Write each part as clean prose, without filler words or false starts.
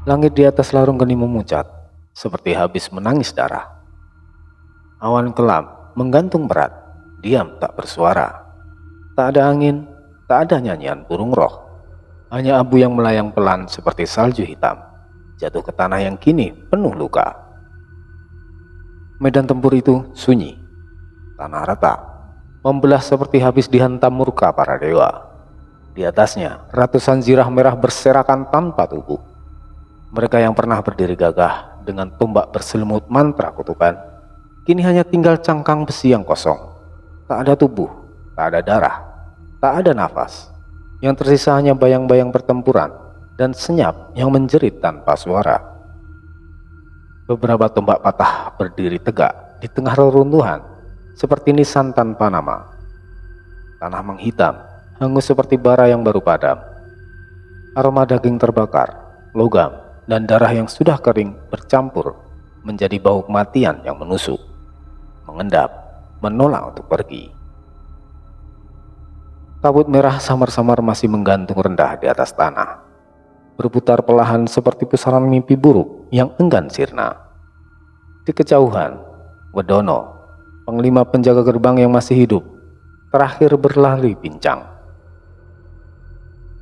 Langit di atas larung geni memucat, seperti habis menangis darah. Awan kelam menggantung berat, diam tak bersuara. Tak ada angin, tak ada nyanyian burung roh. Hanya abu yang melayang pelan seperti salju hitam, jatuh ke tanah yang kini penuh luka. Medan tempur itu sunyi, tanah rata, membelah seperti habis dihantam murka para dewa. Di atasnya, ratusan zirah merah berserakan tanpa tubuh. Mereka yang pernah berdiri gagah dengan tombak berselimut mantra kutukan, kini hanya tinggal cangkang besi yang kosong. Tak ada tubuh, tak ada darah, tak ada nafas. Yang tersisa hanya bayang-bayang pertempuran dan senyap yang menjerit tanpa suara. Beberapa tombak patah berdiri tegak di tengah reruntuhan, seperti nisan tanpa nama. Tanah menghitam, hangus seperti bara yang baru padam. Aroma daging terbakar, logam, dan darah yang sudah kering bercampur menjadi bau kematian yang menusuk, mengendap, menolak untuk pergi. Kabut merah samar-samar masih menggantung rendah di atas tanah, berputar perlahan seperti pusaran mimpi buruk yang enggan sirna. Di kejauhan, Wedono, panglima penjaga gerbang yang masih hidup, terakhir berlari pincang.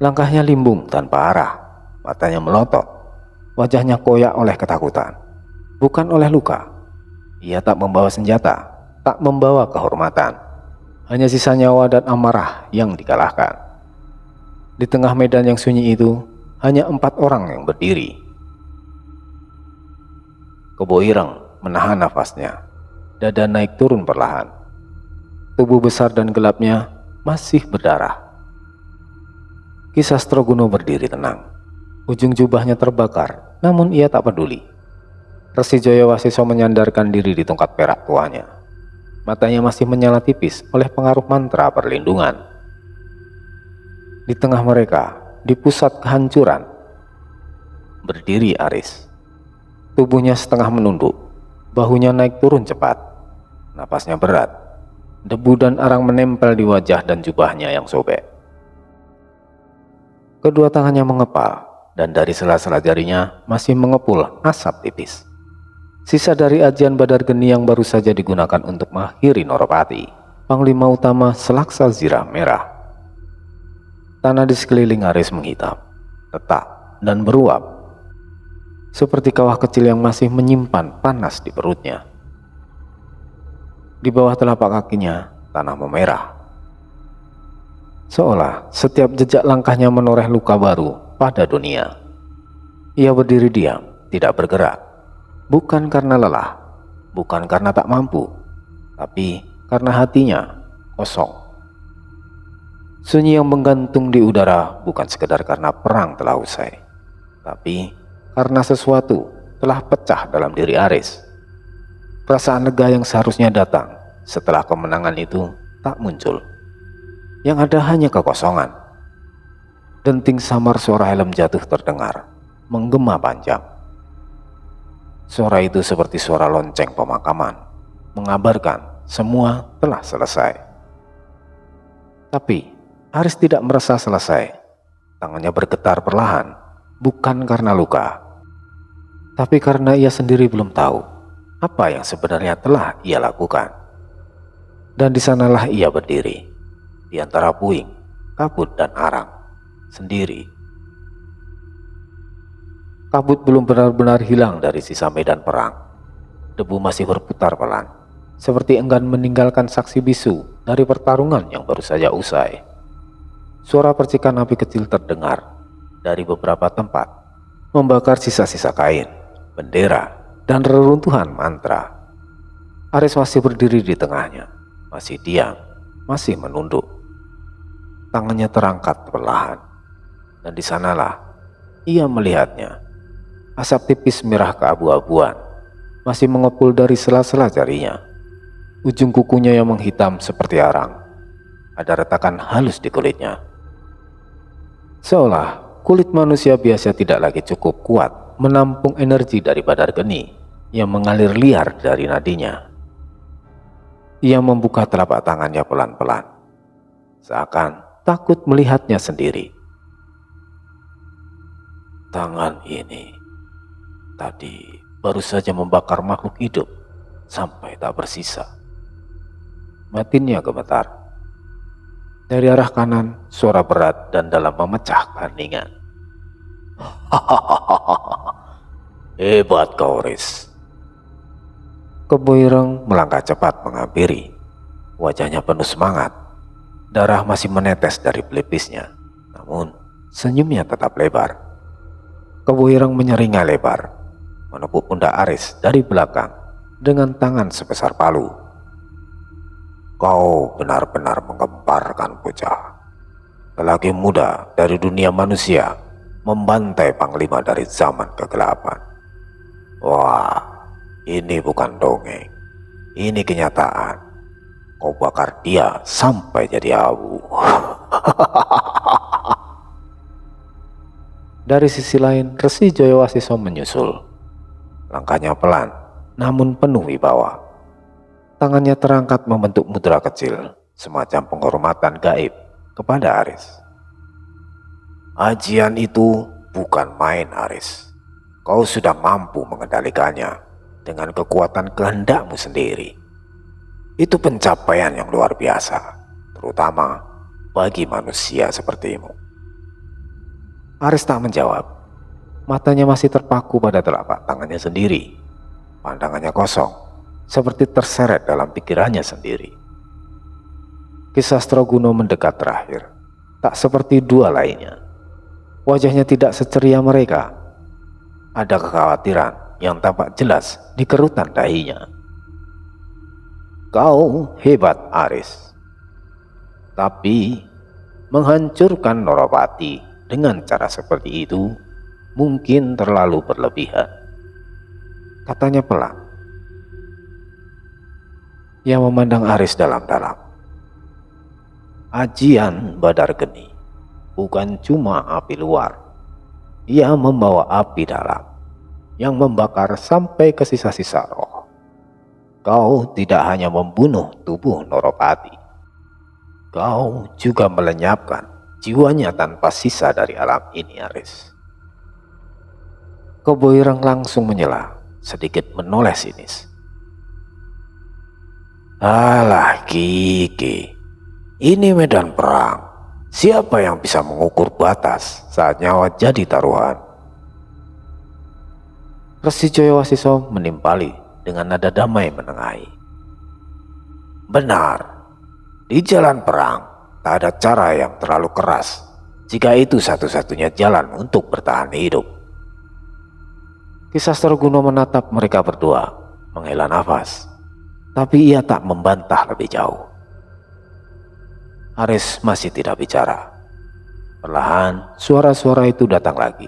Langkahnya limbung tanpa arah, matanya melotot, wajahnya koyak oleh ketakutan, bukan oleh luka. Ia tak membawa senjata, tak membawa kehormatan, hanya sisa nyawa dan amarah yang dikalahkan. Di tengah medan yang sunyi itu, hanya 4 orang yang berdiri. Kebo Ireng menahan nafasnya, dada naik turun perlahan. Tubuh besar dan gelapnya masih berdarah. Ki Sastroguno berdiri tenang. Ujung jubahnya terbakar, namun ia tak peduli. Resi Jayawasiso menyandarkan diri di tongkat perak tuanya. Matanya masih menyala tipis oleh pengaruh mantra perlindungan. Di tengah mereka, di pusat kehancuran, berdiri Aris. Tubuhnya setengah menunduk, bahunya naik turun cepat, napasnya berat, debu dan arang menempel di wajah dan jubahnya yang sobek. Kedua tangannya mengepal, dan dari sela-sela jarinya masih mengepul asap tipis. Sisa dari ajian Badar Geni yang baru saja digunakan untuk mengakhiri Noropati, panglima utama Selaksa Zirah Merah. Tanah di sekeliling Aris menghitam, retak, dan beruap, seperti kawah kecil yang masih menyimpan panas di perutnya. Di bawah telapak kakinya, tanah memerah, seolah setiap jejak langkahnya menoreh luka baru pada dunia. Ia berdiri diam, tidak bergerak, bukan karena lelah, bukan karena tak mampu, tapi karena hatinya kosong. Sunyi yang menggantung di udara bukan sekedar karena perang telah usai, tapi karena sesuatu telah pecah dalam diri Aris. Perasaan lega yang seharusnya datang setelah kemenangan itu tak muncul. Yang ada hanya kekosongan. Denting samar suara helm jatuh terdengar, menggema panjang. Suara itu seperti suara lonceng pemakaman, mengabarkan semua telah selesai. Tapi Aris tidak merasa selesai. Tangannya bergetar perlahan, bukan karena luka, tapi karena ia sendiri belum tahu apa yang sebenarnya telah ia lakukan. Dan di sanalah ia berdiri, di antara puing, kabut dan arang, sendiri. Kabut belum benar-benar hilang dari sisa medan perang. Debu masih berputar pelan, seperti enggan meninggalkan saksi bisu dari pertarungan yang baru saja usai. Suara percikan api kecil terdengar dari beberapa tempat, membakar sisa-sisa kain, bendera, dan reruntuhan mantra. Aris masih berdiri di tengahnya, masih diam, masih menunduk. Tangannya terangkat perlahan, dan di sanalah ia melihatnya. Asap tipis merah keabu-abuan masih mengepul dari sela-sela jarinya. Ujung kukunya yang menghitam seperti arang. Ada retakan halus di kulitnya, seolah kulit manusia biasa tidak lagi cukup kuat menampung energi dari Badar Geni yang mengalir liar dari nadinya. Ia membuka telapak tangannya pelan-pelan, seakan takut melihatnya sendiri. Tangan ini Tadi baru saja membakar makhluk hidup sampai tak bersisa. Batinnya gemetar. Dari arah kanan, suara berat dan dalam memecah keheningan. Hebat kau, Riz. Kebo Ireng melangkah cepat menghampiri. Wajahnya penuh semangat. Darah masih menetes dari pelipisnya, namun senyumnya tetap lebar. Kebo Ireng menyeringai lebar, menepuk pundak Aris dari belakang dengan tangan sebesar palu. Kau benar-benar menggemparkan, bocah. Lelaki muda dari dunia manusia membantai panglima dari zaman kegelapan. Wah, ini bukan dongeng, ini kenyataan. Kau bakar dia sampai jadi abu. Dari sisi lain, Resi Jayawasiso menyusul. Langkahnya pelan, namun penuh wibawa. Tangannya terangkat membentuk mudra kecil, semacam penghormatan gaib kepada Aris. Ajian itu bukan main, Aris. Kau sudah mampu mengendalikannya dengan kekuatan kehendakmu sendiri. Itu pencapaian yang luar biasa, terutama bagi manusia sepertimu. Aris tak menjawab. Matanya masih terpaku pada telapak tangannya sendiri. Pandangannya kosong, seperti terseret dalam pikirannya sendiri. Kisah Astroguno mendekat terakhir, tak seperti dua lainnya. Wajahnya tidak seceria mereka. Ada kekhawatiran yang tampak jelas di kerutan dahinya. Kau hebat, Aris. Tapi menghancurkan Noropati dengan cara seperti itu mungkin terlalu berlebihan, katanya pelan. Ia memandang Aris dalam-dalam. Ajian Badar Geni bukan cuma api luar. Ia membawa api dalam yang membakar sampai ke sisa-sisa roh. Kau tidak hanya membunuh tubuh Noropati, kau juga melenyapkan jiwanya tanpa sisa dari alam ini, Aris. Kebo Ireng langsung menyela, sedikit menoleh sinis. Alah Kiki, ini medan perang. Siapa yang bisa mengukur batas saat nyawa jadi taruhan? Resi Jayawasiso menimpali dengan nada damai menengahi. Benar, di jalan perang tak ada cara yang terlalu keras jika itu satu-satunya jalan untuk bertahan hidup. Kisah Astroguno menatap mereka berdua, menghela nafas, tapi ia tak membantah lebih jauh. Aris masih tidak bicara. Perlahan suara-suara itu datang lagi.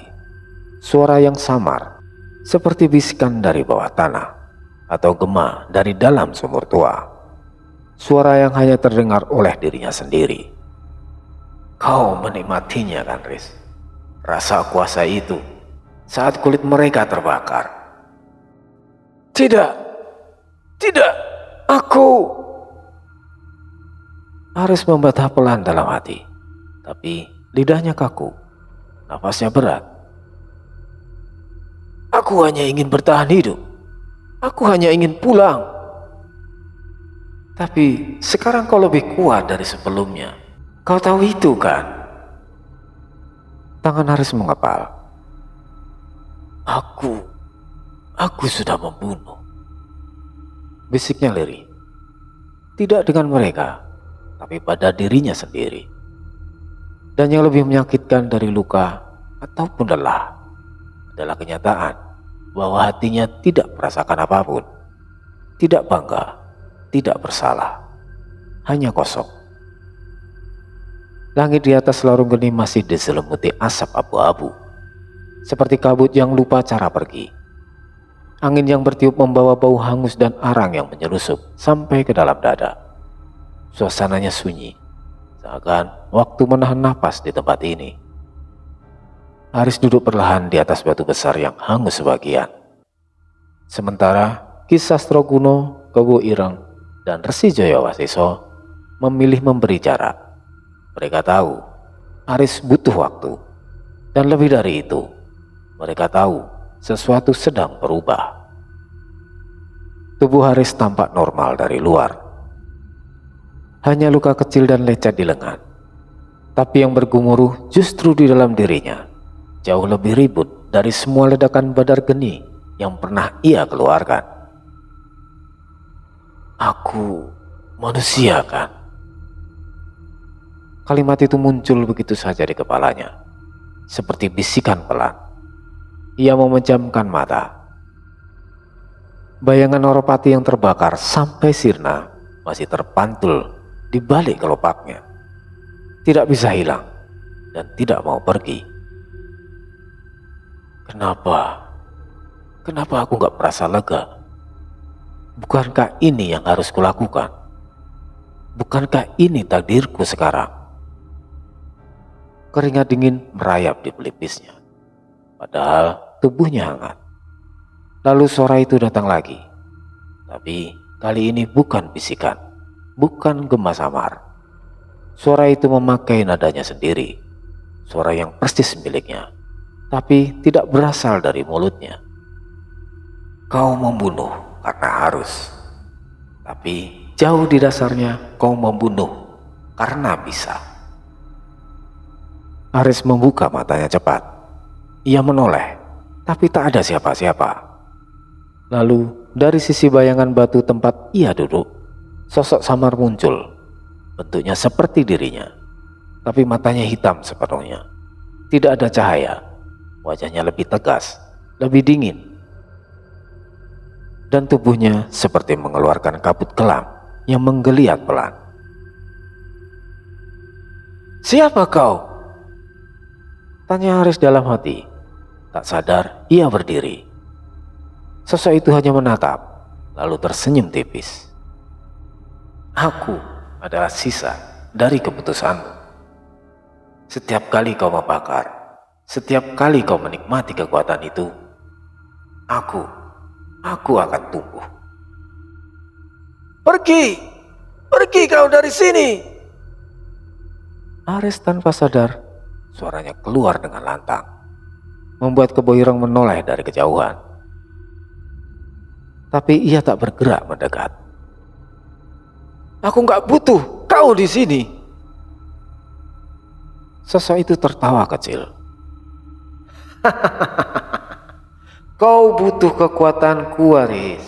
Suara yang samar, seperti bisikan dari bawah tanah atau gema dari dalam sumur tua. Suara yang hanya terdengar oleh dirinya sendiri. Kau menikmatinya kan, Riz? Rasa kuasa itu saat kulit mereka terbakar. Tidak, tidak, aku... Aris membantah pelan dalam hati, tapi lidahnya kaku, nafasnya berat. Aku hanya ingin bertahan hidup. Aku hanya ingin pulang. Tapi sekarang kau lebih kuat dari sebelumnya. Kau tahu itu kan? Tangan Aris mengepal. Aku sudah membunuh, bisiknya lirih. Tidak dengan mereka, tapi pada dirinya sendiri. Dan yang lebih menyakitkan dari luka ataupun lelah adalah kenyataan bahwa hatinya tidak merasakan apapun. Tidak bangga, tidak bersalah, hanya kosong. Langit di atas Larung Geni masih diselimuti asap abu-abu, seperti kabut yang lupa cara pergi. Angin yang bertiup membawa bau hangus dan arang yang menyelusup sampai ke dalam dada. Suasananya sunyi, seakan waktu menahan napas di tempat ini. Aris duduk perlahan di atas batu besar yang hangus sebagian. Sementara Kisah Astroguno, Kebo Ireng, dan Resi Jayawasiso memilih memberi jarak. Mereka tahu Aris butuh waktu, dan lebih dari itu, mereka tahu sesuatu sedang berubah. Tubuh Haris tampak normal dari luar. Hanya luka kecil dan lecet di lengan. Tapi yang bergemuruh justru di dalam dirinya, jauh lebih ribut dari semua ledakan badar geni yang pernah ia keluarkan. Aku manusia kan? Kalimat itu muncul begitu saja di kepalanya, seperti bisikan pelan. Ia memejamkan mata. Bayangan Oropati yang terbakar sampai sirna masih terpantul di balik kelopaknya. Tidak bisa hilang dan tidak mau pergi. Kenapa aku gak merasa lega? Bukankah ini yang harus kulakukan? Bukankah ini takdirku sekarang? Keringat dingin merayap di pelipisnya, padahal tubuhnya hangat. Lalu suara itu datang lagi, tapi kali ini bukan bisikan, bukan gema samar. Suara itu memakai nadanya sendiri, suara yang persis miliknya, tapi tidak berasal dari mulutnya. Kau membunuh karena harus, tapi jauh di dasarnya kau membunuh karena bisa. Haris membuka matanya cepat. Ia menoleh, tapi tak ada siapa-siapa. Lalu dari sisi bayangan batu tempat ia duduk, sosok samar muncul. Bentuknya seperti dirinya, tapi matanya hitam sepenuhnya. Tidak ada cahaya. Wajahnya lebih tegas, lebih dingin. Dan tubuhnya seperti mengeluarkan kabut kelam yang menggeliat pelan. "Siapa kau?" tanya Haris dalam hati. Tak sadar ia berdiri. Sosok itu hanya menatap, lalu tersenyum tipis. "Aku adalah sisa dari keputusanmu. Setiap kali kau membakar, setiap kali kau menikmati kekuatan itu, aku akan tumbuh." Pergi kau dari sini!" Haris tanpa sadar, suaranya keluar dengan lantang, membuat Kebo Ireng menoleh dari kejauhan. Tapi ia tak bergerak mendekat. "Aku gak butuh kau di sini." Sosok itu tertawa kecil. "Kau butuh kekuatanku, Haris.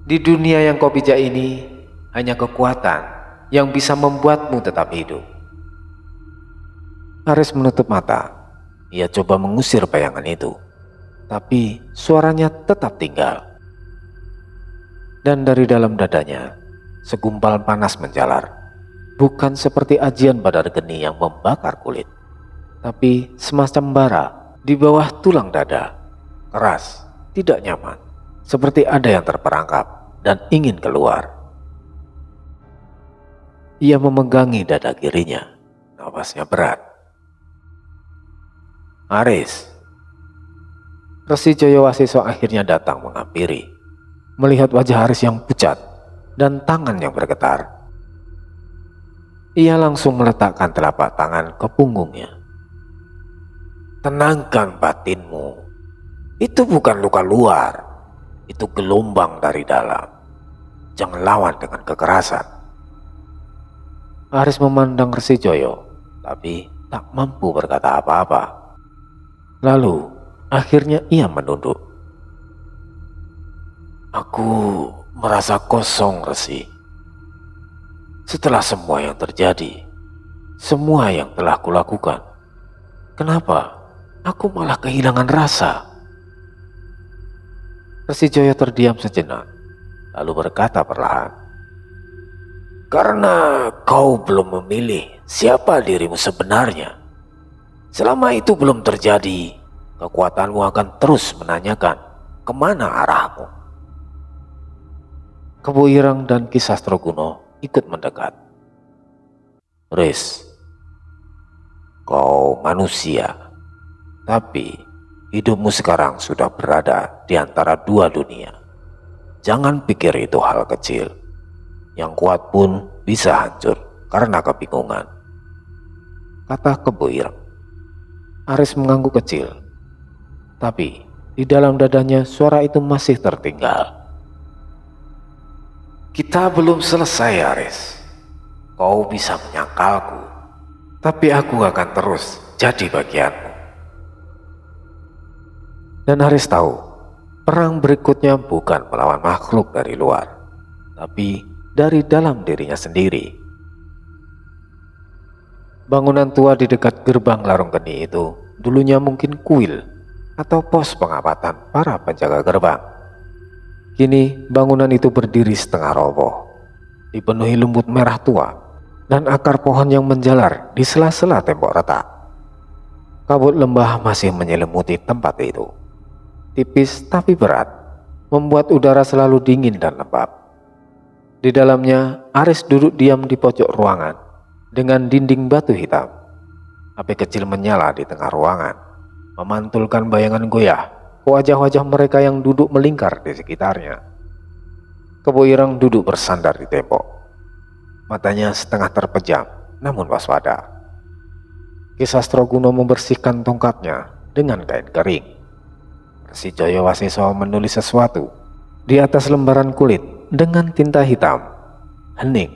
Di dunia yang kau pijak ini, hanya kekuatan yang bisa membuatmu tetap hidup." Haris menutup mata. Ia coba mengusir bayangan itu, tapi suaranya tetap tinggal. Dan dari dalam dadanya, segumpal panas menjalar. Bukan seperti ajian badar geni yang membakar kulit, tapi semacam bara di bawah tulang dada. Keras, tidak nyaman, seperti ada yang terperangkap dan ingin keluar. Ia memegangi dada kirinya, napasnya berat. "Haris." Resi Jayawasiso akhirnya datang menghampiri. Melihat wajah Haris yang pucat dan tangan yang bergetar, ia langsung meletakkan telapak tangan ke punggungnya. "Tenangkan batinmu. Itu bukan luka luar, itu gelombang dari dalam. Jangan lawan dengan kekerasan." Haris memandang Resi Joyo, tapi tak mampu berkata apa-apa. Lalu akhirnya ia menunduk. "Aku merasa kosong, Resi. Setelah semua yang terjadi, semua yang telah kulakukan, kenapa aku malah kehilangan rasa?" Resi Joyo terdiam sejenak, lalu berkata perlahan, "Karena kau belum memilih siapa dirimu sebenarnya. Selama itu belum terjadi, kekuatanmu akan terus menanyakan kemana arahmu." Kebo Ireng dan Ki Sastroguno ikut mendekat. "Riz, kau manusia, tapi hidupmu sekarang sudah berada di antara dua dunia. Jangan pikir itu hal kecil. Yang kuat pun bisa hancur karena kebingungan," kata Kebo Ireng. Haris mengangguk kecil, tapi Di dalam dadanya suara itu masih tertinggal. "Kita belum selesai, Aris. Kau bisa menyangkalku, tapi aku akan terus jadi bagianmu." Dan Aris tahu, perang berikutnya bukan melawan makhluk dari luar, tapi dari dalam dirinya sendiri. Bangunan tua di dekat gerbang Larung Geni itu dulunya mungkin kuil atau pos pengamatan para penjaga gerbang. Kini bangunan itu berdiri setengah roboh, dipenuhi lumut merah tua dan akar pohon yang menjalar di sela-sela tembok retak. Kabut lembah masih menyelimuti tempat itu, tipis tapi berat, membuat udara selalu dingin dan lembab. Di dalamnya, Aris duduk diam di pojok ruangan dengan dinding batu hitam. Api kecil menyala di tengah ruangan, memantulkan bayangan goyah ke wajah-wajah mereka yang duduk melingkar di sekitarnya. Kebo Ireng duduk bersandar di tembok, matanya setengah terpejam namun waspada. Ki Sastroguno membersihkan tongkatnya dengan kain kering. Si Jaya Wasiso menulis sesuatu di atas lembaran kulit dengan tinta hitam. Hening.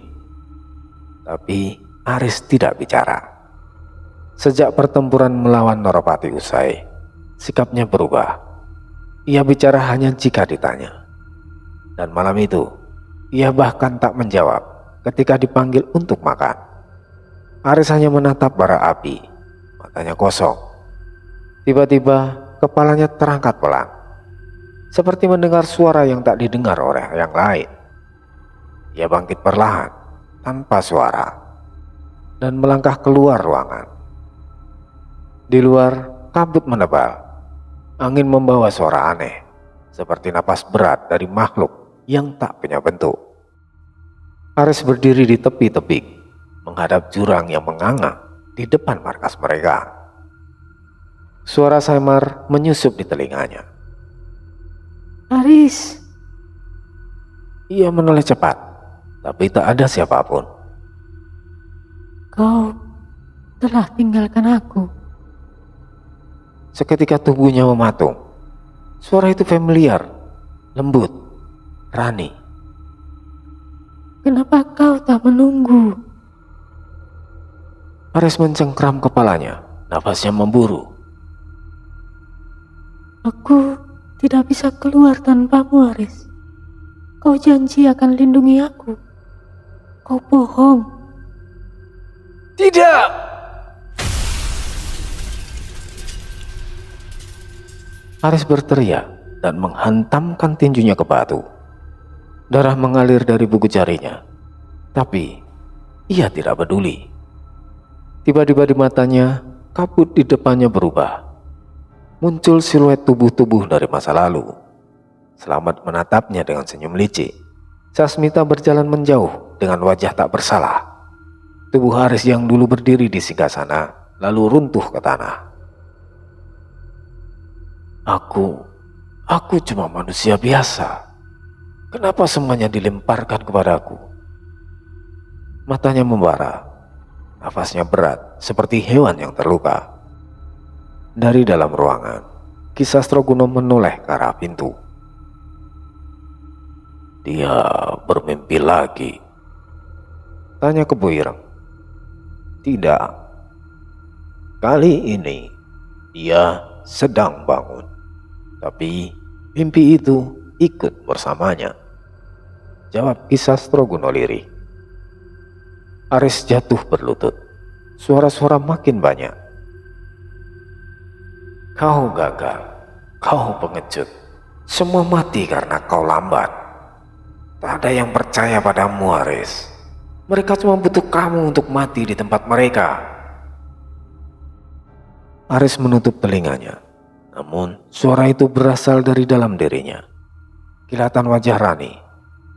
Tapi Aris tidak bicara. Sejak pertempuran melawan Noropati usai, sikapnya berubah. Ia bicara hanya jika ditanya. Dan malam itu, ia bahkan tak menjawab ketika dipanggil untuk makan. Aris hanya menatap bara api, matanya kosong. Tiba-tiba kepalanya terangkat pelan, seperti mendengar suara yang tak didengar oleh yang lain. Ia bangkit perlahan, tanpa suara, dan melangkah keluar ruangan. Di luar, kabut menebal. Angin membawa suara aneh, seperti napas berat dari makhluk yang tak punya bentuk. Aris berdiri di tepi tebing, menghadap jurang yang menganga di depan markas mereka. Suara samar menyusup di telinganya. "Aris!" Ia menoleh cepat, tapi tak ada siapapun. "Kau telah tinggalkan aku." Seketika tubuhnya mematung. Suara itu familiar, lembut, Rani. "Kenapa kau tak menunggu?" Aris mencengkram kepalanya, nafasnya memburu. "Aku tidak bisa keluar tanpamu, Aris. Kau janji akan lindungi aku. Kau bohong." Tidak! Aris berteriak dan menghantamkan tinjunya ke batu. Darah mengalir dari buku jarinya, tapi ia tidak peduli. Tiba-tiba di matanya, kabut di depannya berubah. Muncul siluet tubuh-tubuh dari masa lalu. Selamat menatapnya dengan senyum licik. Sasmita berjalan menjauh dengan wajah tak bersalah. Tubuh Aris yang dulu berdiri di singgasana lalu runtuh ke tanah. Aku cuma manusia biasa. Kenapa semuanya dilemparkan kepadaku? Matanya membara, nafasnya berat seperti hewan yang terluka. Dari dalam ruangan, Ki Sastroguno menoleh ke arah pintu. "Dia bermimpi lagi?" tanya Kebo Ireng. "Tidak. Kali ini dia sedang bangun, tapi mimpi itu ikut bersamanya," jawab Ki Sastroguno lirih. Aris jatuh berlutut. Suara-suara makin banyak. "Kau gagal. Kau pengecut. Semua mati karena kau lambat. Tak ada yang percaya padamu, Aris. Mereka cuma butuh kamu untuk mati di tempat mereka." Aris menutup telinganya. Namun suara itu berasal dari dalam dirinya. Kilatan wajah Rani,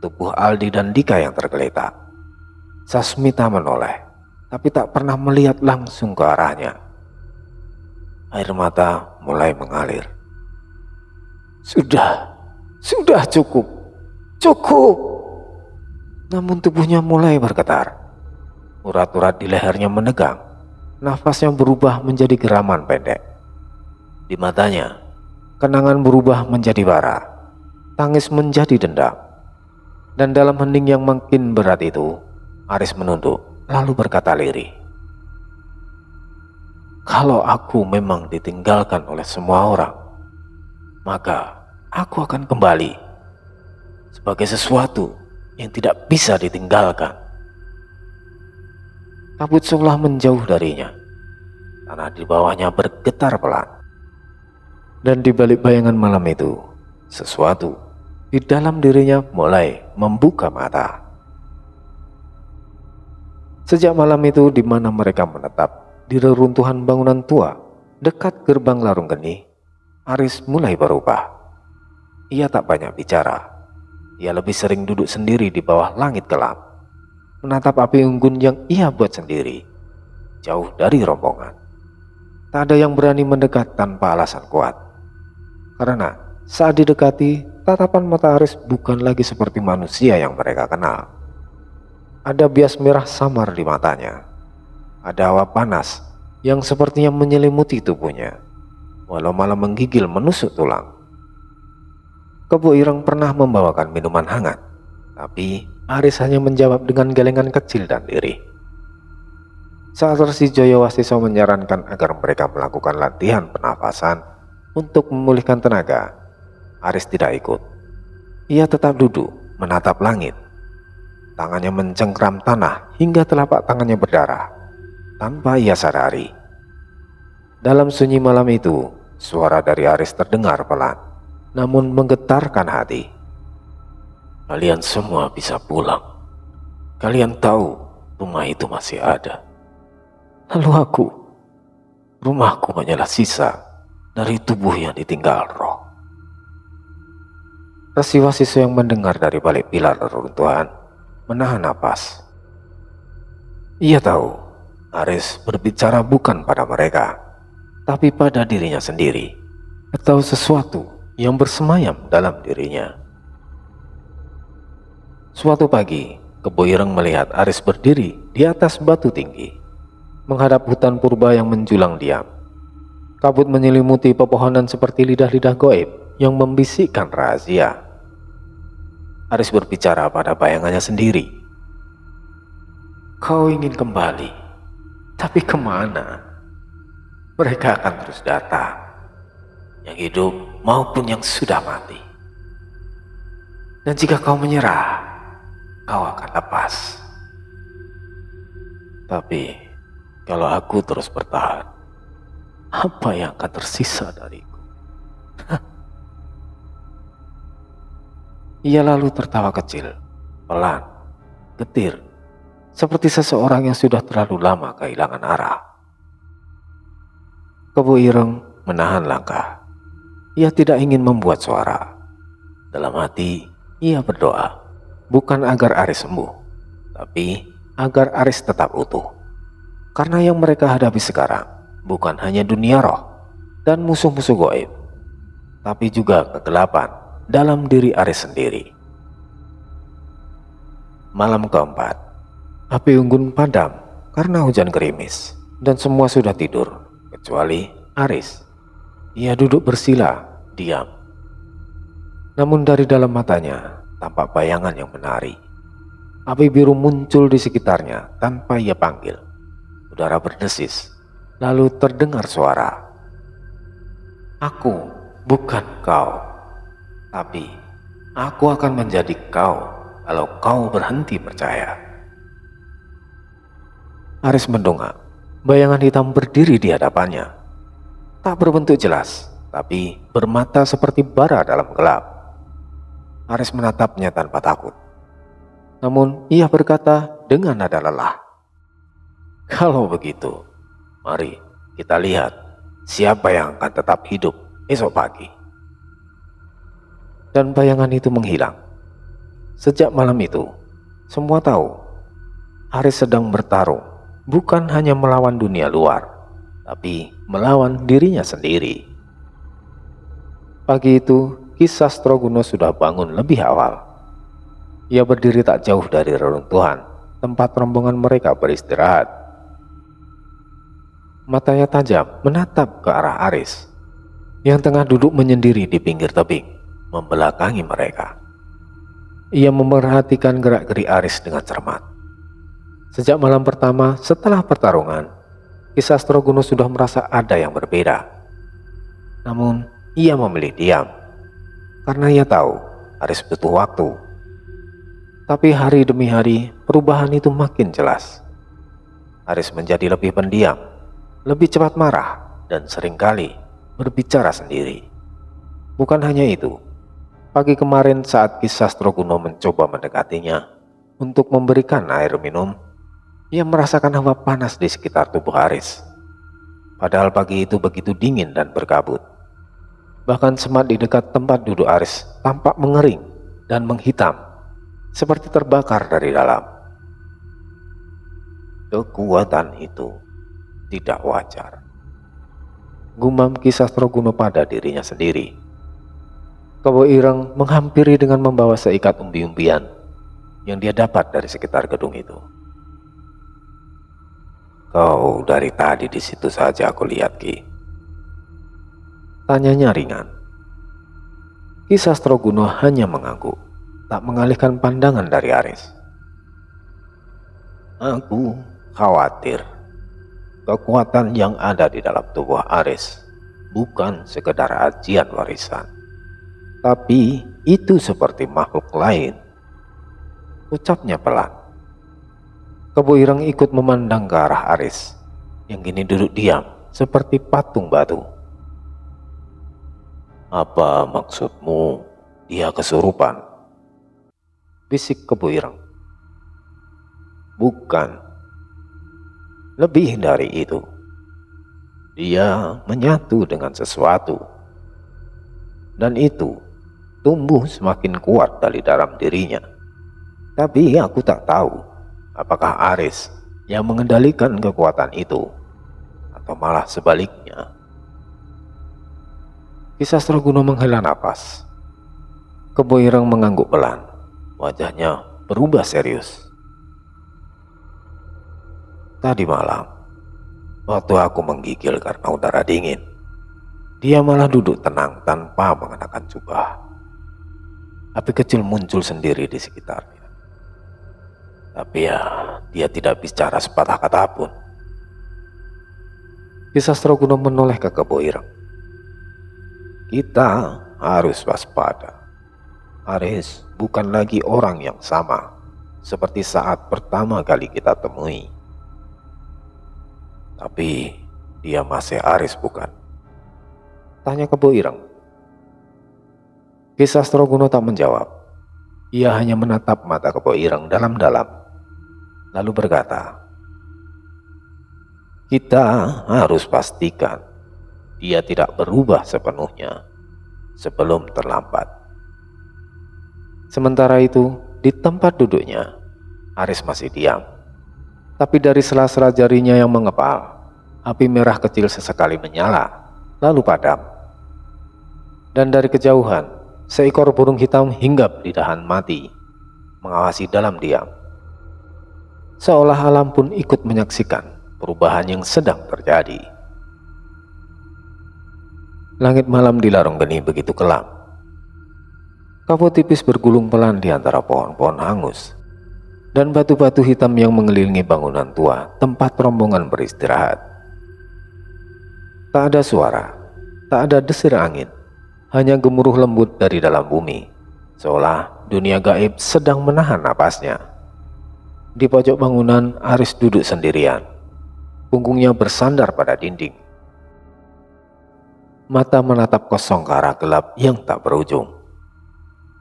tubuh Aldi dan Dika yang tergeletak. Sasmita menoleh, tapi tak pernah melihat langsung ke arahnya. Air mata mulai mengalir. Sudah cukup. Namun tubuhnya mulai bergetar. Urat-urat di lehernya menegang. Nafasnya berubah menjadi geraman pendek. Di matanya, Kenangan berubah menjadi bara, tangis menjadi dendam. Dan dalam hening yang makin berat itu, Aris menunduk lalu berkata lirih, "Kalau aku memang ditinggalkan oleh semua orang, maka aku akan kembali sebagai sesuatu yang tidak bisa ditinggalkan." Kabut seolah menjauh darinya. Tanah di bawahnya bergetar pelan. Dan di balik bayangan malam itu, sesuatu di dalam dirinya mulai membuka mata. Sejak malam itu di mana mereka menetap di reruntuhan bangunan tua dekat gerbang Larung Geni, Aris mulai berubah. Ia tak banyak bicara. Ia lebih sering duduk sendiri di bawah langit gelap, menatap api unggun yang ia buat sendiri, jauh dari rombongan. Tak ada yang berani mendekat tanpa alasan kuat. Karena saat didekati, tatapan mata Aris bukan lagi seperti manusia yang mereka kenal. Ada bias merah samar di matanya. Ada hawa panas yang sepertinya menyelimuti tubuhnya, walau malah menggigil menusuk tulang. Kebo Ireng pernah membawakan minuman hangat, tapi Aris hanya menjawab dengan gelengan kecil dan lirih. Saat Resi Jayawasiso menyarankan agar mereka melakukan latihan pernafasan untuk memulihkan tenaga, Aris tidak ikut. Ia tetap duduk menatap langit. Tangannya mencengkram tanah hingga telapak tangannya berdarah tanpa ia sadari. Dalam sunyi malam itu, suara dari Aris terdengar pelan, namun menggetarkan hati. "Kalian semua bisa pulang. Kalian tahu rumah itu masih ada. Lalu rumahku hanyalah sisa dari tubuh yang ditinggal roh." Resi Wasiso yang mendengar dari balik pilar reruntuhan menahan napas. Ia tahu Aris berbicara bukan pada mereka, tapi pada dirinya sendiri, atau sesuatu yang bersemayam dalam dirinya. Suatu pagi, Kebo Ireng melihat Aris berdiri di atas batu tinggi, menghadap hutan purba yang menjulang diam. Kabut menyelimuti pepohonan seperti lidah-lidah goib yang membisikkan rahasia. Aris berbicara pada bayangannya sendiri. "Kau ingin kembali, tapi kemana? Mereka akan terus datang, yang hidup maupun yang sudah mati. Dan jika kau menyerah, kau akan lepas. Tapi kalau aku terus bertahan, apa yang akan tersisa dariku?" Ia lalu tertawa kecil, pelan, getir, seperti seseorang yang sudah terlalu lama kehilangan arah. Kebo Ireng menahan langkah. Ia tidak ingin membuat suara. Dalam hati, ia berdoa, bukan agar Aris sembuh, tapi agar Aris tetap utuh. Karena yang mereka hadapi sekarang bukan hanya dunia roh dan musuh-musuh goib, tapi juga kegelapan dalam diri Aris sendiri. Malam keempat, api unggun padam karena hujan gerimis dan semua sudah tidur kecuali Aris. Ia duduk bersila, diam. Namun dari dalam matanya tampak bayangan yang menari. Api biru muncul di sekitarnya tanpa ia panggil. Udara berdesis, lalu terdengar suara. "Aku bukan kau, tapi aku akan menjadi kau kalau kau berhenti percaya." Aris mendongak. Bayangan hitam berdiri di hadapannya. Tak berbentuk jelas, tapi bermata seperti bara dalam gelap. Aris menatapnya tanpa takut. Namun ia berkata dengan nada lelah, "Kalau begitu, mari kita lihat siapa yang akan tetap hidup esok pagi." Dan bayangan itu menghilang. Sejak malam itu, semua tahu Aris sedang bertarung bukan hanya melawan dunia luar, tapi melawan dirinya sendiri. Pagi itu, Ki Sastroguno sudah bangun lebih awal. Ia berdiri tak jauh dari reruntuhan tempat rombongan mereka beristirahat. Matanya tajam menatap ke arah Aris. yang tengah duduk menyendiri di pinggir tebing, membelakangi mereka. Ia memerhatikan gerak-gerik Aris dengan cermat. Sejak malam pertama setelah pertarungan, Ki Sastrogono sudah merasa ada yang berbeda. Namun, ia memilih diam, karena ia tahu Aris butuh waktu. Tapi hari demi hari, perubahan itu makin jelas. Aris menjadi lebih pendiam, lebih cepat marah, dan seringkali berbicara sendiri. Bukan hanya itu, pagi kemarin saat Ki Sastrogono mencoba mendekatinya untuk memberikan air minum, ia merasakan hawa panas di sekitar tubuh Aris. Padahal pagi itu begitu dingin dan berkabut. Bahkan semat di dekat tempat duduk Aris tampak mengering dan menghitam, seperti terbakar dari dalam. Kekuatan itu tidak wajar, gumam Ki Sastrogono pada dirinya sendiri. Kebo Ireng menghampiri dengan membawa seikat umbi-umbian yang dia dapat dari sekitar gedung itu. Kau dari tadi di situ saja aku lihat, Ki. Tanyanya ringan. Ki Sastrogono hanya mengangguk, tak mengalihkan pandangan dari Aris. Aku khawatir kekuatan yang ada di dalam tubuh Aris bukan sekedar ajian warisan, tapi itu seperti makhluk lain, ucapnya pelan. Kebo Ireng ikut memandang ke arah Aris yang kini duduk diam seperti patung batu. Apa maksudmu dia kesurupan? Bisik Kebo Ireng. Bukan. Lebih dari itu. Dia menyatu dengan sesuatu. Dan itu tumbuh semakin kuat dari dalam dirinya. Tapi aku tak tahu apakah Aris yang mengendalikan kekuatan itu atau malah sebaliknya. Ki Sastrogono menghela napas. Kebo Ireng mengangguk pelan. Wajahnya berubah serius. Tadi malam, waktu aku menggigil karena udara dingin, dia malah duduk tenang tanpa mengenakan jubah. Api kecil muncul sendiri di sekitarnya. Tapi ya, dia tidak bicara sepatah kata pun. Ki Sastrogono menoleh ke Kebo Ireng. Kita harus waspada. Aris bukan lagi orang yang sama seperti saat pertama kali kita temui. Tapi dia masih Aris bukan? Tanya Kebo Ireng. Ki Sastrogono tak menjawab. Ia hanya menatap mata Kebo Ireng dalam-dalam, lalu berkata, kita harus pastikan dia tidak berubah sepenuhnya sebelum terlambat. Sementara itu, di tempat duduknya, Aris masih diam. Tapi dari sela-sela jarinya yang mengepal, api merah kecil sesekali menyala, lalu padam. Dan dari kejauhan, seekor burung hitam hinggap di dahan mati, mengawasi dalam diam. Seolah alam pun ikut menyaksikan perubahan yang sedang terjadi. Langit malam di Larung Geni begitu kelam. Kabut tipis bergulung pelan di antara pohon-pohon hangus dan batu-batu hitam yang mengelilingi bangunan tua tempat rombongan beristirahat. Tak ada suara, tak ada desir angin, hanya gemuruh lembut dari dalam bumi, seolah dunia gaib sedang menahan napasnya. Di pojok bangunan, Aris duduk sendirian, punggungnya bersandar pada dinding. Mata menatap kosong ke arah gelap yang tak berujung.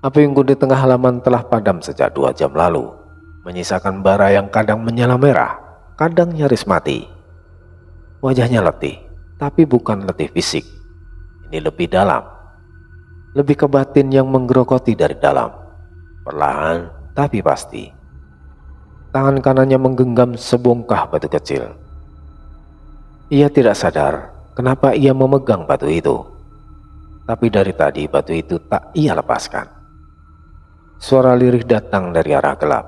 Api unggun di tengah halaman telah padam sejak 2 jam lalu, menyisakan bara yang kadang menyala merah, kadang nyaris mati. Wajahnya letih, tapi bukan letih fisik. Ini lebih dalam, lebih ke batin yang menggerogoti dari dalam, perlahan tapi pasti. Tangan kanannya menggenggam sebongkah batu kecil. Ia tidak sadar kenapa ia memegang batu itu, tapi dari tadi batu itu tak ia lepaskan. Suara lirih datang dari arah gelap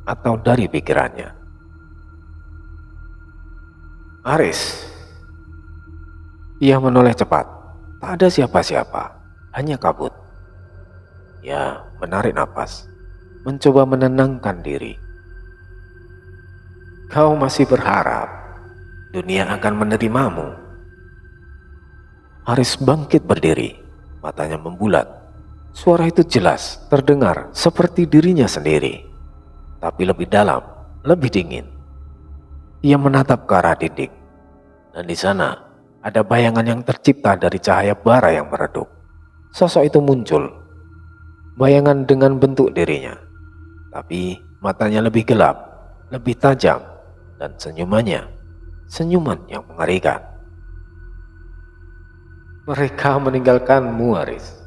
atau dari pikirannya. Aris. Ia menoleh cepat, Tak ada siapa-siapa, hanya kabut. Ya, menarik napas, mencoba menenangkan diri. Kau masih berharap dunia akan menerimamu. Aris bangkit berdiri, matanya membulat. Suara itu jelas terdengar seperti dirinya sendiri, tapi lebih dalam, lebih dingin. Ia menatap ke arah dinding, dan di sana ada bayangan yang tercipta dari cahaya bara yang meredup. Sosok itu muncul, bayangan dengan bentuk dirinya, tapi matanya lebih gelap, lebih tajam, dan senyumannya, senyuman yang mengerikan. Mereka meninggalkanmu, Aris.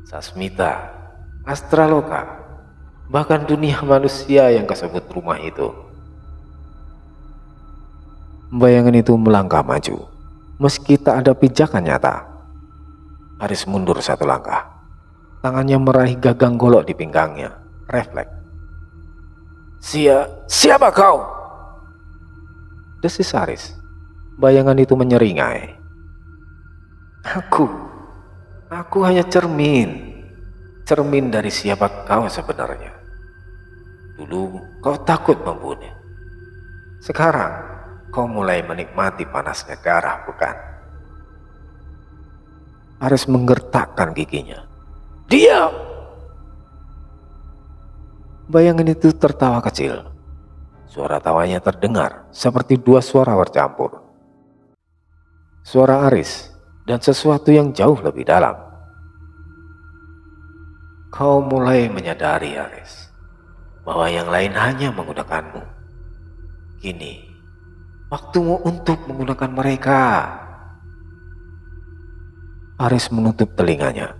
Sasmita, Astraloka, bahkan dunia manusia yang kesebut rumah itu. Bayangan itu melangkah maju, meski tak ada pijakan nyata. Aris mundur satu langkah. Tangannya meraih gagang golok di pinggangnya. Refleks. Siapa kau? Desis Aris. Bayangan itu menyeringai. Aku hanya cermin dari siapa kau sebenarnya. Dulu kau takut membunuh. Sekarang kau mulai menikmati panasnya darah, bukan? Aris menggertakkan giginya. Diam! Bayangan itu tertawa kecil. Suara tawanya terdengar seperti dua suara bercampur. Suara Aris dan sesuatu yang jauh lebih dalam. Kau mulai menyadari, Aris, bahwa yang lain hanya menggunakanmu. Kini, waktumu untuk menggunakan mereka. Aris menutup telinganya,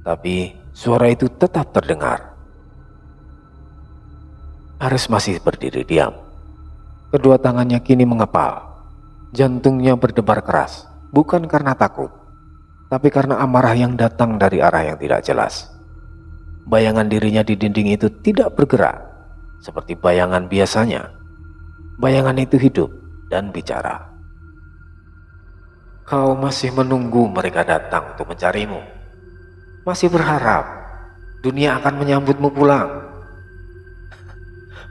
tapi suara itu tetap terdengar. Aris masih berdiri diam. Kedua tangannya kini mengepal. Jantungnya berdebar keras, bukan karena takut, tapi karena amarah yang datang dari arah yang tidak jelas. Bayangan dirinya di dinding itu tidak bergerak, seperti bayangan biasanya. Bayangan itu hidup dan bicara. Kau masih menunggu mereka datang untuk mencarimu. Masih berharap dunia akan menyambutmu pulang.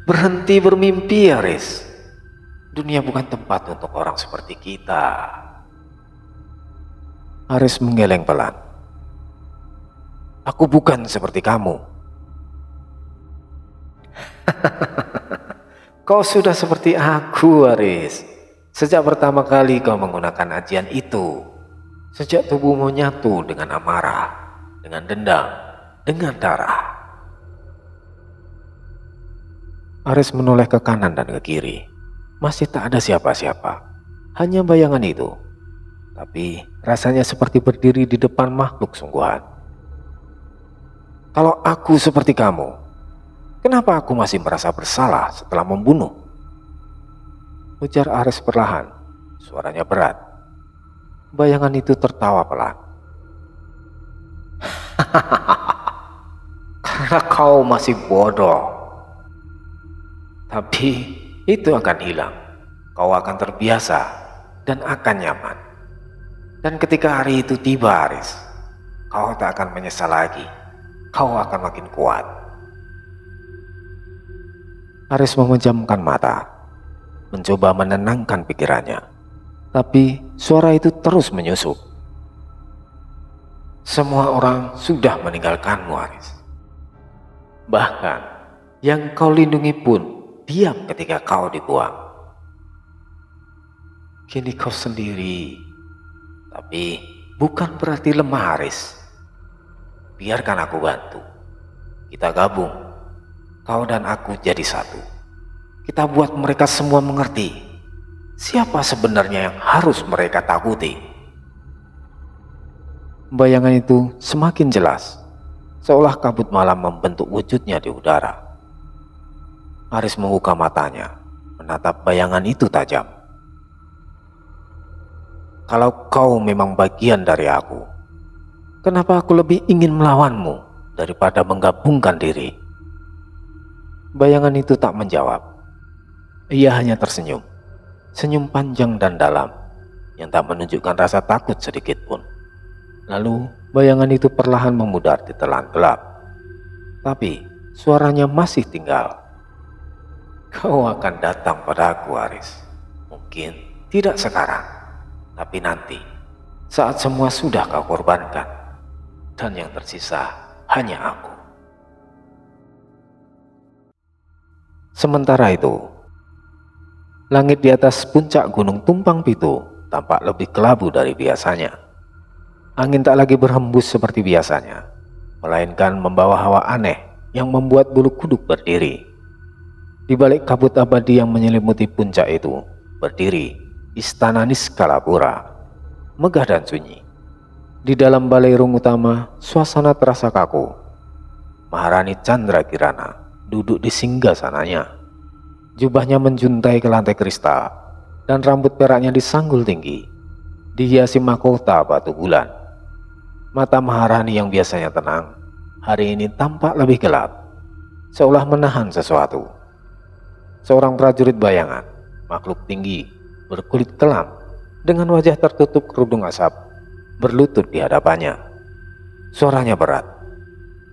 Berhenti bermimpi, Aris. Dunia bukan tempat untuk orang seperti kita. Aris menggeleng pelan. Aku bukan seperti kamu. Kau sudah seperti aku, Aris. Sejak pertama kali kau menggunakan ajian itu. Sejak tubuhmu nyatu dengan amarah, dengan dendam, dengan darah. Aris menoleh ke kanan dan ke kiri. Masih tak ada siapa-siapa. Hanya bayangan itu. Tapi rasanya seperti berdiri di depan makhluk sungguhan. Kalau aku seperti kamu, kenapa aku masih merasa bersalah setelah membunuh? Ujar Aris perlahan, suaranya berat. Bayangan itu tertawa pelan. Karena kau masih bodoh. Tapi itu akan hilang. Kau akan terbiasa dan akan nyaman. Dan ketika hari itu tiba, Aris, kau tak akan menyesal lagi. Kau akan makin kuat. Aris memejamkan mata, mencoba menenangkan pikirannya. Tapi suara itu terus menyusup. Semua orang sudah meninggalkanmu, Aris. Bahkan yang kau lindungi pun diam ketika kau dibuang. Kini kau sendiri. Tapi bukan berarti lemah, Aris. Biarkan aku bantu. Kita gabung. Kau dan aku jadi satu. Kita buat mereka semua mengerti siapa sebenarnya yang harus mereka takuti. Bayangan itu semakin jelas, seolah kabut malam membentuk wujudnya di udara. Aris membuka matanya, menatap bayangan itu tajam. Kalau kau memang bagian dari aku, kenapa aku lebih ingin melawanmu daripada menggabungkan diri? Bayangan itu tak menjawab. Ia hanya tersenyum. Senyum panjang dan dalam yang tak menunjukkan rasa takut sedikit pun. Lalu bayangan itu perlahan memudar di telan gelap. Tapi suaranya masih tinggal. Kau akan datang padaku, Aris. Mungkin tidak sekarang, tapi nanti, saat semua sudah kau korbankan, dan yang tersisa hanya aku. Sementara itu, langit di atas puncak gunung Tumpang Pitu tampak lebih kelabu dari biasanya. Angin tak lagi berhembus seperti biasanya, melainkan membawa hawa aneh yang membuat bulu kuduk berdiri. Di balik kabut abadi yang menyelimuti puncak itu, berdiri Istana Niskalapura, megah dan sunyi. Di dalam balairung utama, suasana terasa kaku. Maharani Chandrakirana duduk di singgasananya. Jubahnya menjuntai ke lantai kristal, dan rambut peraknya disanggul tinggi, dihiasi mahkota batu bulan. Mata Maharani yang biasanya tenang, hari ini tampak lebih gelap, seolah menahan sesuatu. Seorang prajurit bayangan, makhluk tinggi, berkulit kelam, dengan wajah tertutup kerudung asap, berlutut di hadapannya. Suaranya berat,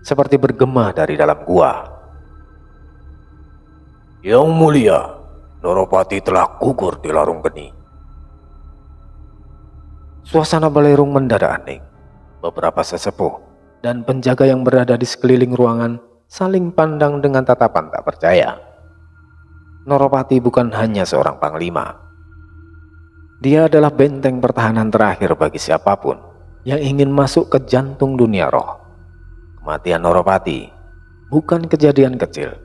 seperti bergema dari dalam gua. Yang mulia, Noropati telah gugur di larung geni. Suasana balairung mendadak hening. Beberapa sesepuh dan penjaga yang berada di sekeliling ruangan saling pandang dengan tatapan tak percaya. Noropati bukan hanya seorang panglima. Dia adalah benteng pertahanan terakhir bagi siapapun yang ingin masuk ke jantung dunia roh. Kematian Noropati bukan kejadian kecil.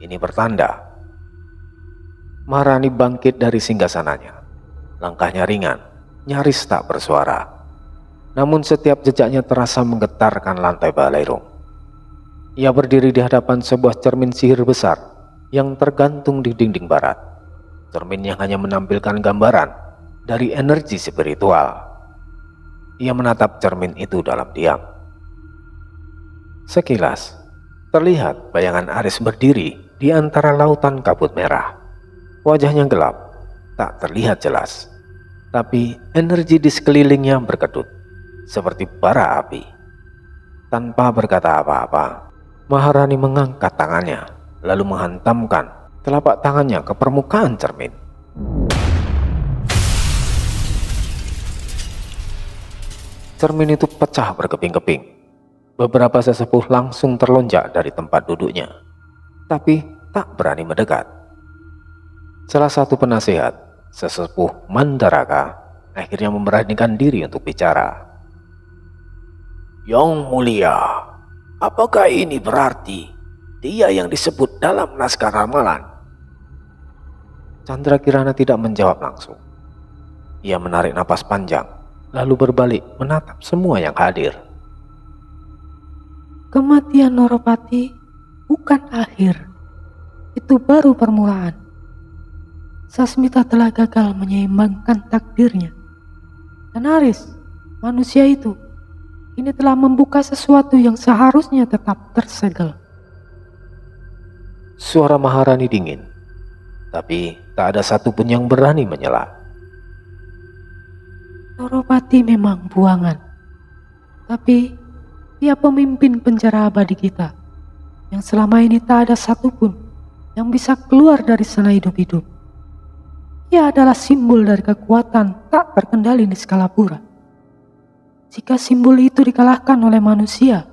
Ini bertanda. Maharani bangkit dari singgasananya. Langkahnya ringan, nyaris tak bersuara. Namun setiap jejaknya terasa menggetarkan lantai balairung. Ia berdiri di hadapan sebuah cermin sihir besar yang tergantung di dinding barat. Cermin yang hanya menampilkan gambaran dari energi spiritual. Ia menatap cermin itu dalam diam. Sekilas, terlihat bayangan Aris berdiri di antara lautan kabut merah. Wajahnya gelap, tak terlihat jelas, tapi energi di sekelilingnya berkedut, seperti bara api. Tanpa berkata apa-apa, Maharani mengangkat tangannya, lalu menghantamkan telapak tangannya ke permukaan cermin. Cermin itu pecah berkeping-keping. Beberapa sesepuh langsung terlonjak dari tempat duduknya, tapi tak berani mendekat. Salah satu penasehat, sesepuh Mandaraka, akhirnya memberanikan diri untuk bicara. Yang mulia, apakah ini berarti dia yang disebut dalam naskah ramalan? Chandrakirana tidak menjawab langsung. Ia menarik napas panjang, lalu berbalik menatap semua yang hadir. Kematian Noropati bukan akhir, itu baru permulaan. Sasmita telah gagal menyeimbangkan takdirnya. Dan Aris, manusia itu, ini telah membuka sesuatu yang seharusnya tetap tersegel. Suara Maharani dingin, tapi tak ada satupun yang berani menyela. Noropati memang buangan, tapi dia pemimpin penjara abadi kita, yang selama ini tak ada satupun yang bisa keluar dari sana hidup-hidup. Ia adalah simbol dari kekuatan tak terkendali di Niskalapura. Jika simbol itu dikalahkan oleh manusia,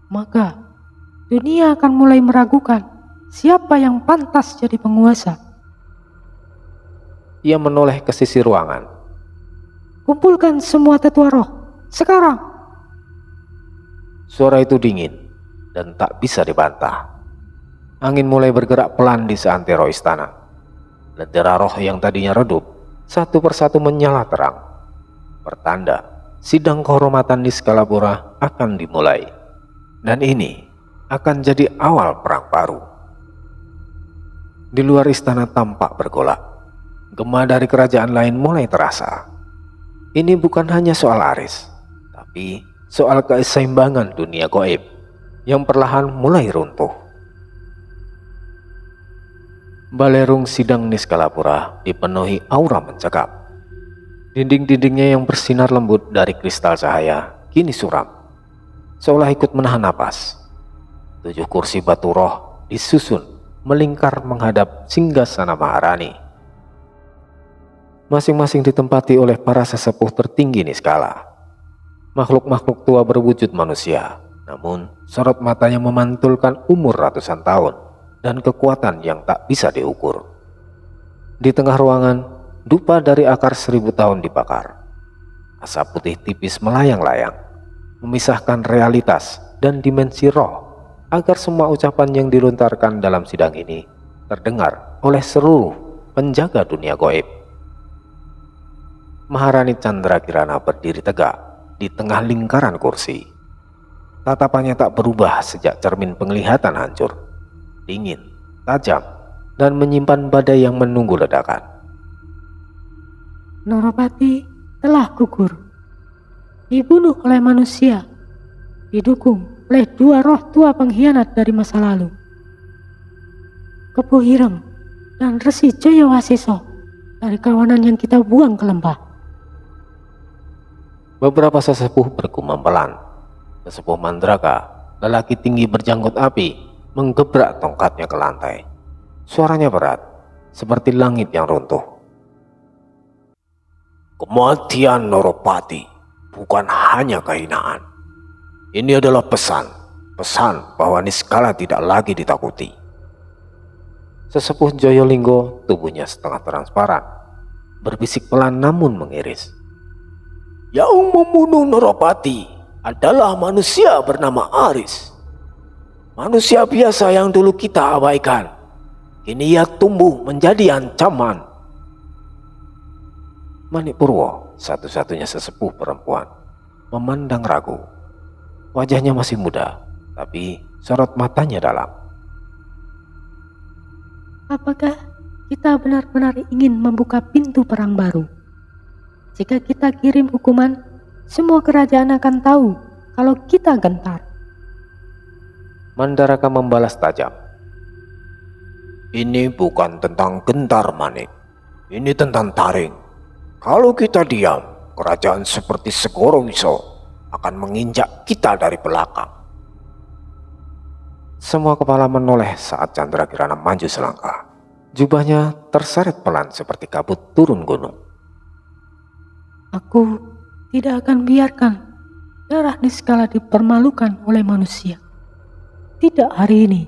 maka dunia akan mulai meragukan siapa yang pantas jadi penguasa. Ia menoleh ke sisi ruangan. Kumpulkan semua tetua roh, sekarang. Suara itu dingin dan tak bisa dibantah. Angin mulai bergerak pelan di seantero istana. Lentera roh yang tadinya redup, satu persatu menyala terang. Pertanda, sidang kehormatan Niskalapura akan dimulai. Dan ini akan jadi awal perang baru. Di luar istana tampak bergolak. Gema dari kerajaan lain mulai terasa. Ini bukan hanya soal Aris, tapi soal keseimbangan dunia gaib yang perlahan mulai runtuh. Balairung sidang Niskalapura dipenuhi aura mencekam. Dinding-dindingnya yang bersinar lembut dari kristal cahaya kini suram, seolah ikut menahan napas. 7 kursi batu roh disusun melingkar menghadap singgasana Maharani. Masing-masing ditempati oleh para sesepuh tertinggi Niskala. Makhluk-makhluk tua berwujud manusia, namun sorot matanya memantulkan umur ratusan tahun dan kekuatan yang tak bisa diukur. Di tengah ruangan, dupa dari akar 1000 tahun dibakar. Asap putih tipis melayang-layang, memisahkan realitas dan dimensi roh, agar semua ucapan yang dilontarkan dalam sidang ini terdengar oleh seluruh penjaga dunia gaib. Maharani Candrakirana berdiri tegak di tengah lingkaran kursi. Tatapannya tak berubah sejak cermin penglihatan hancur, dingin, tajam, dan menyimpan badai yang menunggu ledakan. Noropati telah gugur, dibunuh oleh manusia, didukung oleh 2 roh tua pengkhianat dari masa lalu, Kepu Hireng dan Resi Jayawasiso dari kawanan yang kita buang ke lembah. Beberapa sesepuh bergumam pelan. Sesepuh Mandraka, lelaki tinggi berjanggut api, menggebrak tongkatnya ke lantai. Suaranya berat, seperti langit yang runtuh. Kematian Noropati bukan hanya kehinaan. Ini adalah pesan bahwa Niskala tidak lagi ditakuti. Sesepuh Joyolinggo, tubuhnya setengah transparan, berbisik pelan namun mengiris. Yang membunuh Noropati adalah manusia bernama Aris. Manusia biasa yang dulu kita abaikan, kini ia tumbuh menjadi ancaman. Manipurwo, satu-satunya sesepuh perempuan, memandang ragu. Wajahnya masih muda, tapi sorot matanya dalam. Apakah kita benar-benar ingin membuka pintu perang baru? Jika kita kirim hukuman, semua kerajaan akan tahu kalau kita gentar. Mandaraka membalas tajam. Ini bukan tentang gentar, Manik. Ini tentang taring. Kalau kita diam, kerajaan seperti Segoro Wiso akan menginjak kita dari belakang. Semua kepala menoleh saat Candrakirana maju selangkah. Jubahnya terseret pelan seperti kabut turun gunung. Aku tidak akan biarkan darah Niskala dipermalukan oleh manusia. Tidak hari ini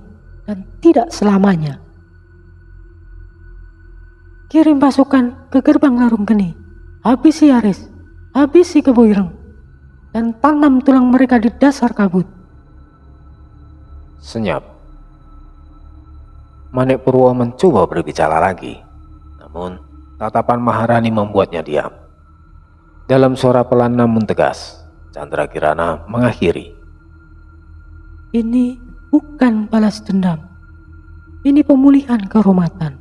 dan tidak selamanya. Kirim pasukan ke gerbang Larung Geni. Habisi Aris, habisi Kepu Hireng, dan tanam tulang mereka di dasar kabut. Senyap. Manik Purwo mencoba berbicara lagi, namun tatapan Maharani membuatnya diam. Dalam suara pelan namun tegas, Candrakirana mengakhiri. Ini bukan balas dendam. Ini pemulihan kehormatan.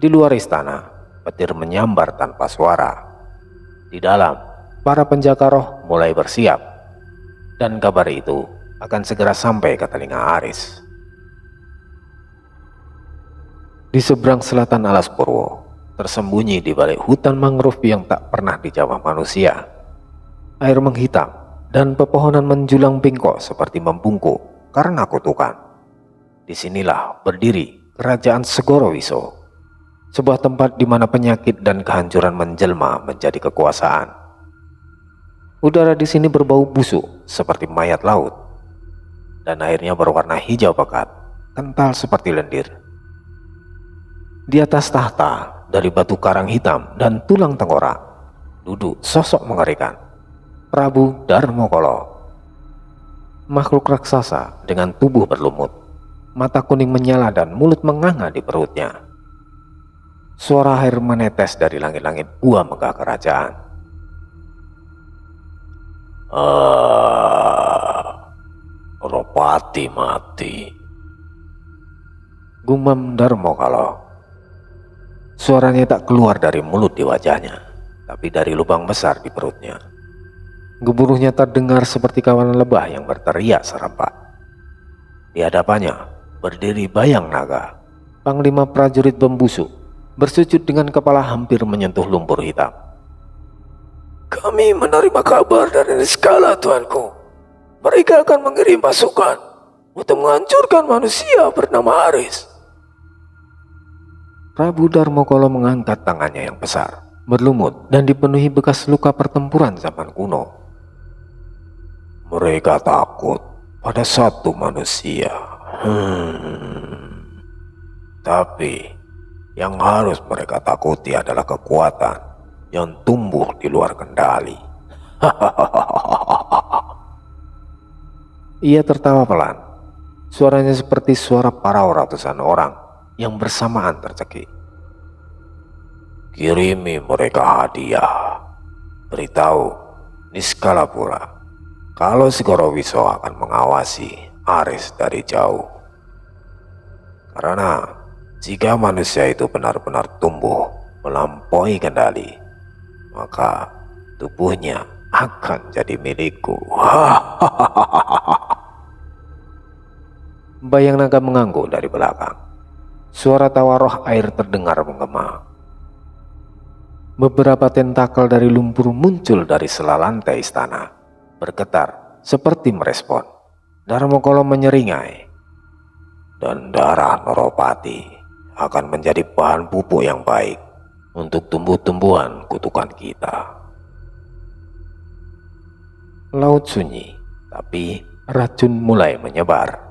Di luar istana, petir menyambar tanpa suara. Di dalam, para penjaga roh mulai bersiap, dan kabar itu akan segera sampai ke telinga Aris. Di seberang selatan alas Purwo, tersembunyi di balik hutan mangrove yang tak pernah dijamah manusia, air menghitam dan pepohonan menjulang bengkok seperti membungkuk karena kutukan. Disinilah berdiri kerajaan Segoro Wiso, sebuah tempat di mana penyakit dan kehancuran menjelma menjadi kekuasaan. Udara di sini berbau busuk seperti mayat laut, dan airnya berwarna hijau pekat, kental seperti lendir. Di atas tahta dari batu karang hitam dan tulang tengkorak, duduk sosok mengerikan, Prabu Darmokolo. Makhluk raksasa dengan tubuh berlumut, mata kuning menyala dan mulut menganga di perutnya. Suara air menetes dari langit-langit gua megah kerajaan. Ropati mati, gumam Darmokalo. Suaranya tak keluar dari mulut di wajahnya, tapi dari lubang besar di perutnya. Gemuruhnya terdengar seperti kawanan lebah yang berteriak serempak. Di hadapannya berdiri Bayang Naga, panglima prajurit Bembusu, bersujud dengan kepala hampir menyentuh lumpur hitam. Kami menerima kabar dari Niskala, tuanku. Mereka akan mengirim pasukan untuk menghancurkan manusia bernama Aris. Prabu Darmokolo mengangkat tangannya yang besar, berlumut dan dipenuhi bekas luka pertempuran zaman kuno. Mereka takut pada satu manusia. Tapi yang harus mereka takuti adalah kekuatan yang tumbuh di luar kendali. Ia tertawa pelan. Suaranya seperti suara para ratusan orang yang bersamaan tercekik. Kirimi mereka hadiah. Beritahu Niskala pula kalau Segoro Wiso akan mengawasi Aris dari jauh. Karena jika manusia itu benar-benar tumbuh melampaui kendali, maka tubuhnya akan jadi milikku. Bayang Naga mengangguk dari belakang. Suara tawa roh air terdengar menggema. Beberapa tentakel dari lumpur muncul dari sela lantai istana, bergetar seperti merespon. Darmokolo menyeringai. Dan darah Noropati akan menjadi bahan pupuk yang baik untuk tumbuh-tumbuhan kutukan kita. Laut sunyi, tapi racun mulai menyebar.